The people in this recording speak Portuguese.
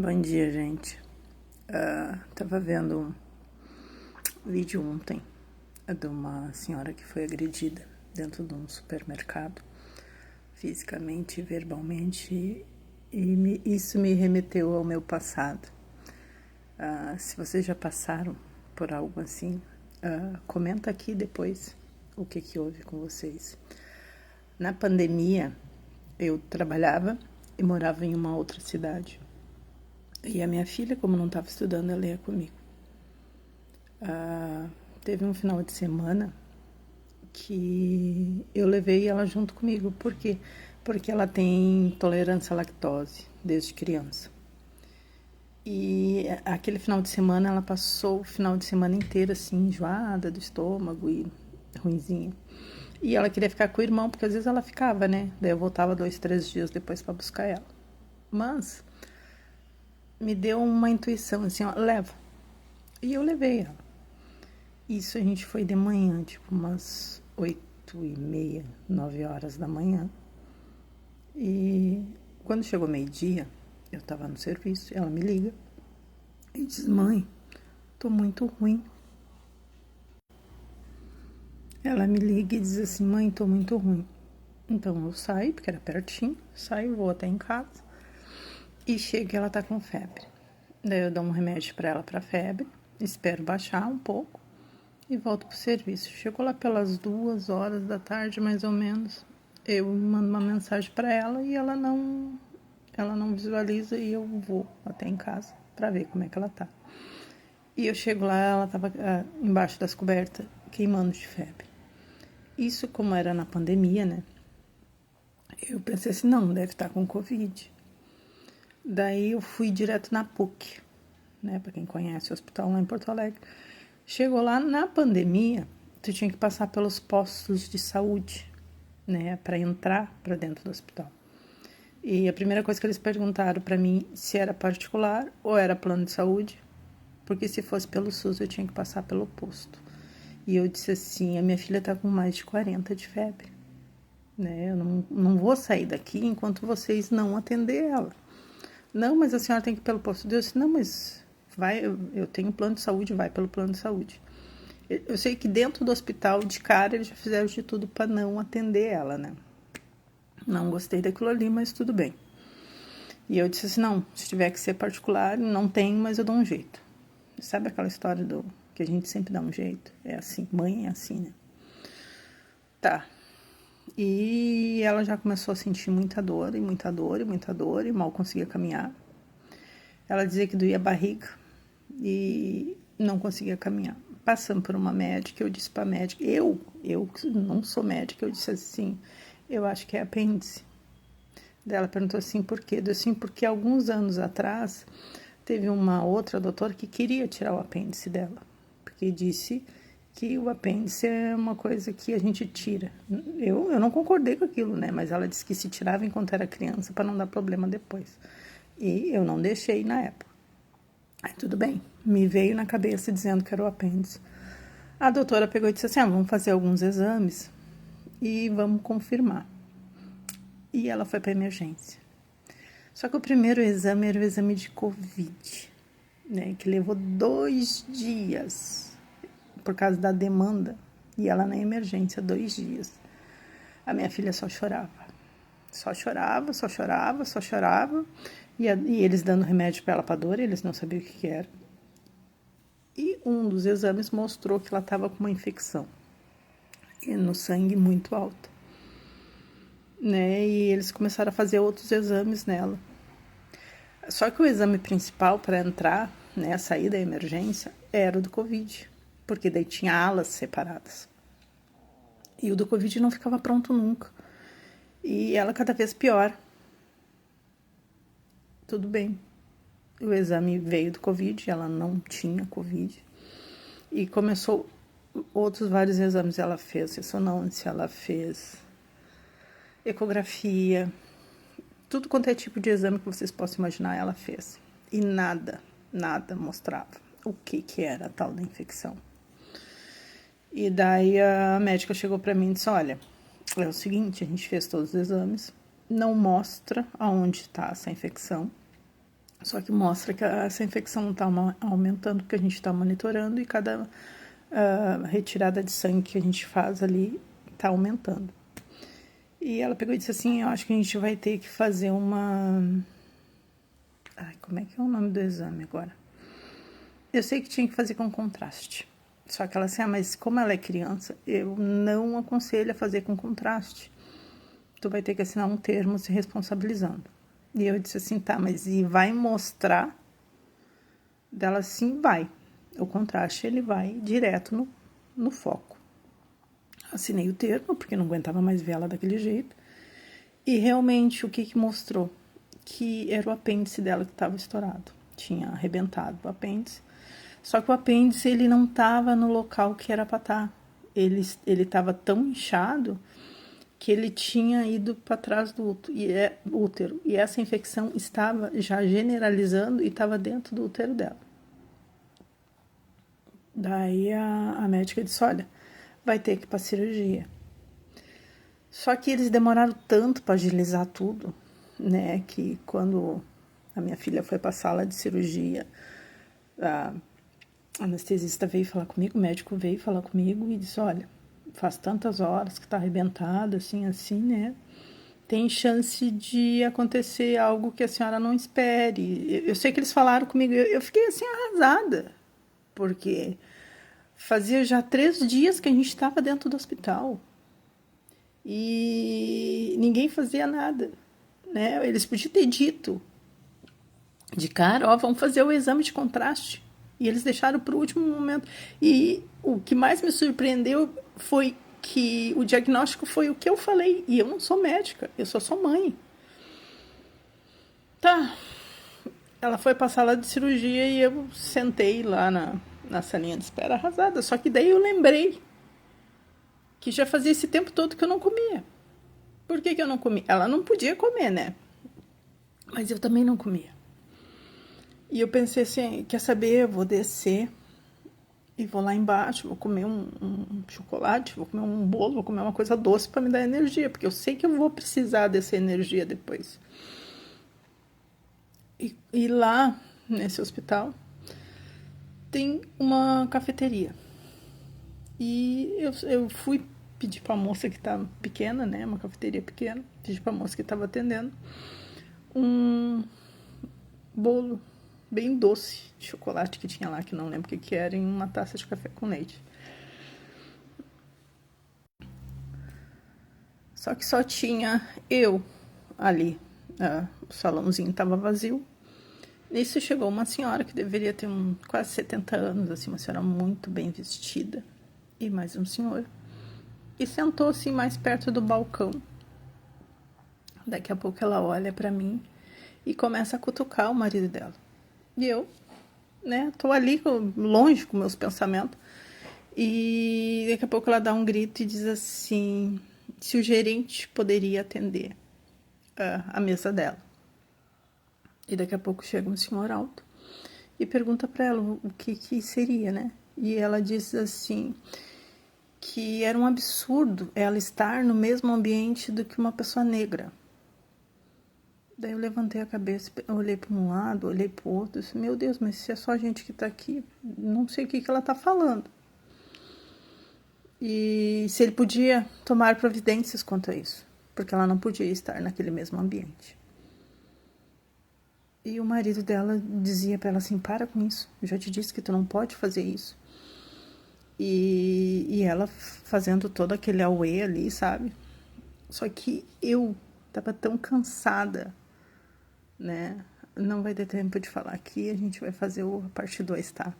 Bom dia, gente. Tava vendo um vídeo ontem de uma senhora que foi agredida dentro de um supermercado, fisicamente e verbalmente, e isso me remeteu ao meu passado. Se vocês já passaram por algo assim, comenta aqui depois o que houve com vocês. Na pandemia, eu trabalhava e morava em uma outra cidade. E a minha filha, como não estava estudando, ela ia comigo. Teve um final de semana que eu levei ela junto comigo. Por quê? Porque ela tem intolerância à lactose desde criança. E aquele final de semana, ela passou o final de semana inteiro assim, enjoada do estômago e ruinzinha. E ela queria ficar com o irmão, porque às vezes ela ficava, né? Daí eu voltava 2, 3 dias depois para buscar ela. Mas me deu uma intuição assim, ó, leva. E eu levei ela. Isso a gente foi de manhã, tipo umas 8h30, 9 horas da manhã. E quando chegou meio-dia, eu tava no serviço, ela me liga e diz: mãe, tô muito ruim. Ela me liga e diz assim: mãe, tô muito ruim. Então eu saio, porque era pertinho, saio, vou até em casa e chego e ela tá com febre. Daí eu dou um remédio pra ela pra febre, espero baixar um pouco e volto pro serviço. Chegou lá pelas 2 horas da tarde, mais ou menos. Eu mando uma mensagem para ela e ela não visualiza e eu vou até em casa para ver como é que ela tá. E eu chego lá, ela tava embaixo das cobertas, queimando de febre. Isso, como era na pandemia, né? Eu pensei assim, não deve estar com Covid. Daí eu fui direto na PUC, né? Para quem conhece o hospital lá em Porto Alegre. Chegou lá, na pandemia, tu tinha que passar pelos postos de saúde, né, para entrar para dentro do hospital. E a primeira coisa que eles perguntaram para mim se era particular ou era plano de saúde, porque se fosse pelo SUS eu tinha que passar pelo posto. E eu disse assim, a minha filha tá com mais de 40 de febre, né, eu não vou sair daqui enquanto vocês não atender ela. Não, mas a senhora tem que ir pelo posto. Eu disse, não, mas vai, eu tenho plano de saúde, vai pelo plano de saúde. Eu sei que dentro do hospital, de cara, eles já fizeram de tudo para não atender ela, né? Não gostei daquilo ali, mas tudo bem. E eu disse assim, não, se tiver que ser particular, não tenho, mas eu dou um jeito. Sabe aquela história do que a gente sempre dá um jeito? É assim, mãe é assim, né? Tá. E ela já começou a sentir muita dor, e muita dor, e muita dor, e mal conseguia caminhar. Ela dizia que doía a barriga e não conseguia caminhar. Passando por uma médica, eu disse para a médica, eu não sou médica, eu disse assim, eu acho que é apêndice. Daí ela perguntou assim, por quê? Eu disse assim, porque alguns anos atrás teve uma outra doutora que queria tirar o apêndice dela, porque disse que o apêndice é uma coisa que a gente tira. Eu não concordei com aquilo, né? Mas ela disse que se tirava enquanto era criança para não dar problema depois. E eu não deixei na época. Aí tudo bem, me veio na cabeça dizendo que era o apêndice. A doutora pegou e disse assim, vamos fazer alguns exames e vamos confirmar. E ela foi para emergência. Só que o primeiro exame era o exame de Covid, né, que levou 2 dias por causa da demanda. E ela na emergência, 2 dias. A minha filha só chorava. Só chorava, só chorava, só chorava. E eles dando remédio para ela para dor, eles não sabiam o que era. E um dos exames mostrou que ela estava com uma infecção no sangue muito alta, né? E eles começaram a fazer outros exames nela. Só que o exame principal para entrar, né, sair da emergência, era o do Covid, porque daí tinha alas separadas. E o do Covid não ficava pronto nunca. E ela cada vez pior. Tudo bem. O exame veio do Covid, ela não tinha Covid. E começou outros vários exames. Ela fez ressonância, ela fez ecografia, tudo quanto é tipo de exame que vocês possam imaginar, ela fez. E nada mostrava o que era a tal da infecção. E daí a médica chegou para mim e disse, olha, é o seguinte, a gente fez todos os exames, não mostra aonde está essa infecção, Só que mostra que essa infecção está aumentando, porque a gente está monitorando e cada retirada de sangue que a gente faz ali está aumentando. E ela pegou e disse assim, eu acho que a gente vai ter que fazer uma... Ai, como é que é o nome do exame agora? Eu sei que tinha que fazer com contraste. Só que ela assim, mas como ela é criança, eu não aconselho a fazer com contraste. Tu vai ter que assinar um termo se responsabilizando. E eu disse assim, tá, mas e vai mostrar? Dela sim, vai. O contraste, ele vai direto no foco. Assinei o termo, porque não aguentava mais ver ela daquele jeito. E realmente, o que mostrou? Que era o apêndice dela que estava estourado. Tinha arrebentado o apêndice. Só que o apêndice, ele não estava no local que era para estar. Ele estava tão inchado que ele tinha ido para trás do útero. E essa infecção estava já generalizando e estava dentro do útero dela. Daí a médica disse, olha, vai ter que ir para cirurgia. Só que eles demoraram tanto para agilizar tudo, né, que quando a minha filha foi para a sala de cirurgia, a anestesista veio falar comigo, o médico veio falar comigo e disse, olha, faz tantas horas que tá arrebentado, assim, né, tem chance de acontecer algo que a senhora não espere. Eu sei que eles falaram comigo, eu fiquei assim arrasada, porque fazia já 3 dias que a gente estava dentro do hospital e ninguém fazia nada, né? Eles podiam ter dito de cara, ó, vamos fazer o exame de contraste. E eles deixaram para o último momento. E o que mais me surpreendeu foi que o diagnóstico foi o que eu falei. E eu não sou médica, eu só sou mãe. Tá. Ela foi para a sala de cirurgia e eu sentei lá na salinha de espera arrasada. Só que daí eu lembrei que já fazia esse tempo todo que eu não comia. Por que eu não comia? Ela não podia comer, né? Mas eu também não comia. E eu pensei assim, quer saber, eu vou descer e vou lá embaixo, vou comer um chocolate, vou comer um bolo, vou comer uma coisa doce para me dar energia, porque eu sei que eu vou precisar dessa energia depois. E lá, nesse hospital, tem uma cafeteria. E eu fui pedir para a moça que tá pequena, né, uma cafeteria pequena, pedi para a moça que estava atendendo um bolo bem doce de chocolate que tinha lá, que não lembro o que era, em uma taça de café com leite. Só que só tinha eu ali. O salãozinho estava vazio. Nisso chegou uma senhora que deveria ter quase 70 anos, assim, uma senhora muito bem vestida. E mais um senhor. E sentou assim mais perto do balcão. Daqui a pouco ela olha para mim e começa a cutucar o marido dela. E eu, né, tô ali longe com meus pensamentos. E daqui a pouco ela dá um grito e diz assim, se o gerente poderia atender a mesa dela. E daqui a pouco chega um senhor alto e pergunta para ela o que seria, né? E ela diz assim que era um absurdo ela estar no mesmo ambiente do que uma pessoa negra. Daí eu levantei a cabeça, olhei para um lado, olhei para o outro, disse, meu Deus, mas se é só a gente que está aqui, não sei o que ela está falando. E se ele podia tomar providências quanto a isso, porque ela não podia estar naquele mesmo ambiente. E o marido dela dizia para ela assim, para com isso, eu já te disse que tu não pode fazer isso. E ela fazendo todo aquele auê ali, sabe? Só que eu tava tão cansada, né? Não vai ter tempo de falar aqui, a gente vai fazer a parte 2, tá?